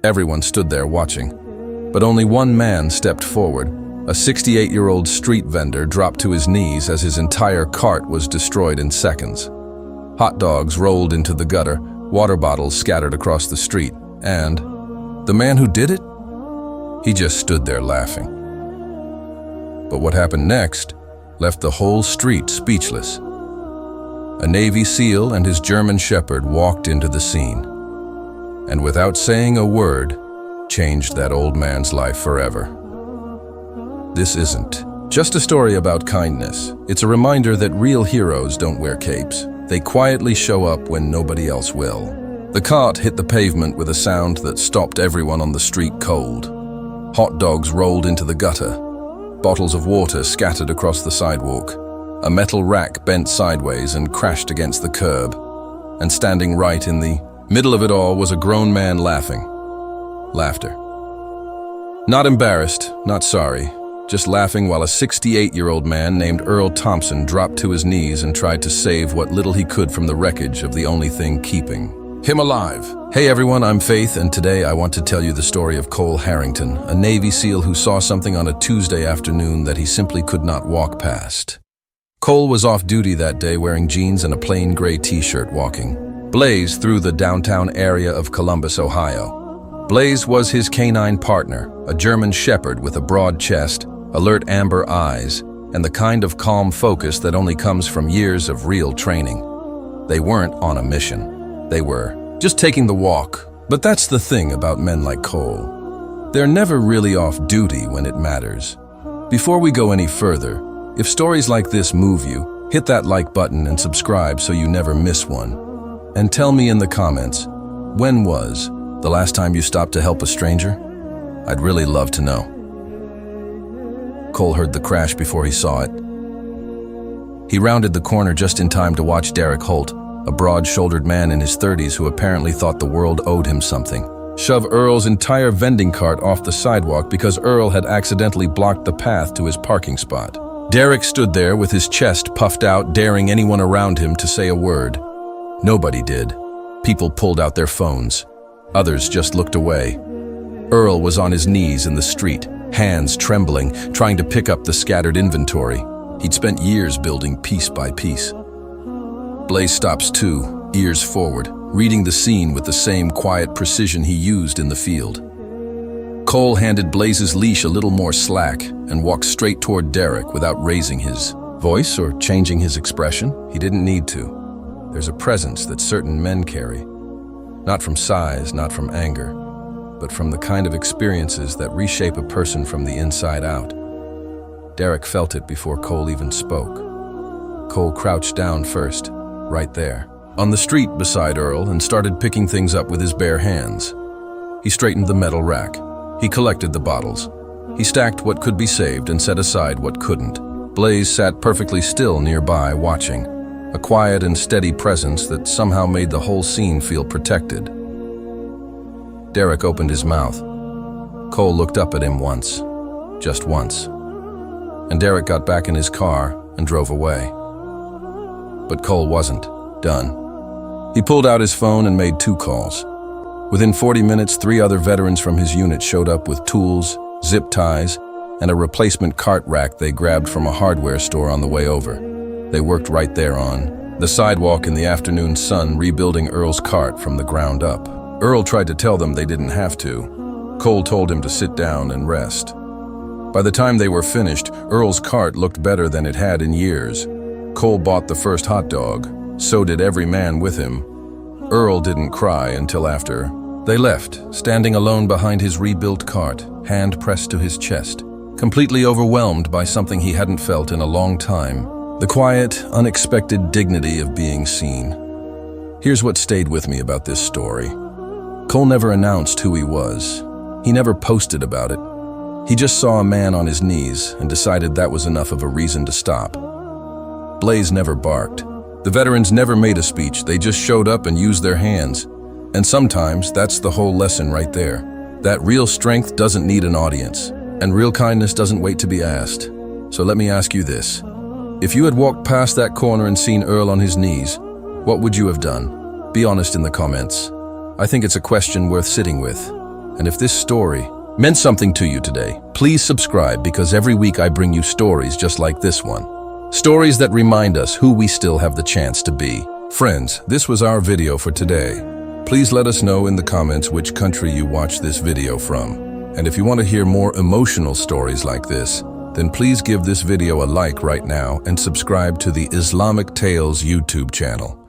Everyone stood there watching. But only one man stepped forward. A 68-year-old street vendor dropped to his knees as his entire cart was destroyed in seconds. Hot dogs rolled into the gutter, water bottles scattered across the street, and the man who did it? He just stood there laughing. But what happened next left the whole street speechless. A Navy SEAL and his German Shepherd walked into the scene, and without saying a word, changed that old man's life forever. This isn't just a story about kindness. It's a reminder that real heroes don't wear capes. They quietly show up when nobody else will. The cart hit the pavement with a sound that stopped everyone on the street cold. Hot dogs rolled into the gutter. Bottles of water scattered across the sidewalk. A metal rack bent sideways and crashed against the curb. And standing right in the middle of it all was a grown man laughing. Laughter. Not embarrassed, not sorry. Just laughing while a 68-year-old man named Earl Thompson dropped to his knees and tried to save what little he could from the wreckage of the only thing keeping him alive. Hey everyone, I'm Faith, and today I want to tell you the story of Cole Harrington, a Navy SEAL who saw something on a Tuesday afternoon that he simply could not walk past. Cole was off duty that day wearing jeans and a plain gray t-shirt walking Blaze through the downtown area of Columbus, Ohio. Blaze was his canine partner, a German Shepherd with a broad chest, alert amber eyes, and the kind of calm focus that only comes from years of real training. They weren't on a mission. They were just taking the walk. But that's the thing about men like Cole. They're never really off duty when it matters. Before we go any further, if stories like this move you, hit that like button and subscribe so you never miss one. And tell me in the comments, when was the last time you stopped to help a stranger? I'd really love to know. Cole heard the crash before he saw it. He rounded the corner just in time to watch Derek Holt, a broad-shouldered man in his 30s who apparently thought the world owed him something, shove Earl's entire vending cart off the sidewalk because Earl had accidentally blocked the path to his parking spot. Derek stood there with his chest puffed out, daring anyone around him to say a word. Nobody did. People pulled out their phones. Others just looked away. Earl was on his knees in the street, hands trembling, trying to pick up the scattered inventory. He'd spent years building piece by piece. Blaze stops too, ears forward, reading the scene with the same quiet precision he used in the field. Cole handed Blaze's leash a little more slack and walked straight toward Derek without raising his voice or changing his expression. He didn't need to. There's a presence that certain men carry, not from size, not from anger, but from the kind of experiences that reshape a person from the inside out. Derek felt it before Cole even spoke. Cole crouched down first, right there, on the street beside Earl, and started picking things up with his bare hands. He straightened the metal rack. He collected the bottles. He stacked what could be saved and set aside what couldn't. Blaze sat perfectly still nearby, watching, a quiet and steady presence that somehow made the whole scene feel protected. Derek opened his mouth. Cole looked up at him once, just once. And Derek got back in his car and drove away. But Cole wasn't done. He pulled out his phone and made 2 calls. Within 40 minutes, 3 other veterans from his unit showed up with tools, zip ties, and a replacement cart rack they grabbed from a hardware store on the way over. They worked right there on the sidewalk in the afternoon sun, rebuilding Earl's cart from the ground up. Earl tried to tell them they didn't have to. Cole told him to sit down and rest. By the time they were finished, Earl's cart looked better than it had in years. Cole bought the first hot dog. So did every man with him. Earl didn't cry until after they left, standing alone behind his rebuilt cart, hand pressed to his chest, completely overwhelmed by something he hadn't felt in a long time, the quiet, unexpected dignity of being seen. Here's what stayed with me about this story. Cole never announced who he was. He never posted about it. He just saw a man on his knees and decided that was enough of a reason to stop. Blaze never barked. The veterans never made a speech. They just showed up and used their hands. And sometimes that's the whole lesson right there. That real strength doesn't need an audience, and real kindness doesn't wait to be asked. So let me ask you this. If you had walked past that corner and seen Earl on his knees, what would you have done? Be honest in the comments. I think it's a question worth sitting with. And if this story meant something to you today, please subscribe, because every week I bring you stories just like this one. Stories that remind us who we still have the chance to be. Friends, this was our video for today. Please let us know in the comments which country you watched this video from. And if you want to hear more emotional stories like this, then please give this video a like right now and subscribe to the Islamic Tales YouTube channel.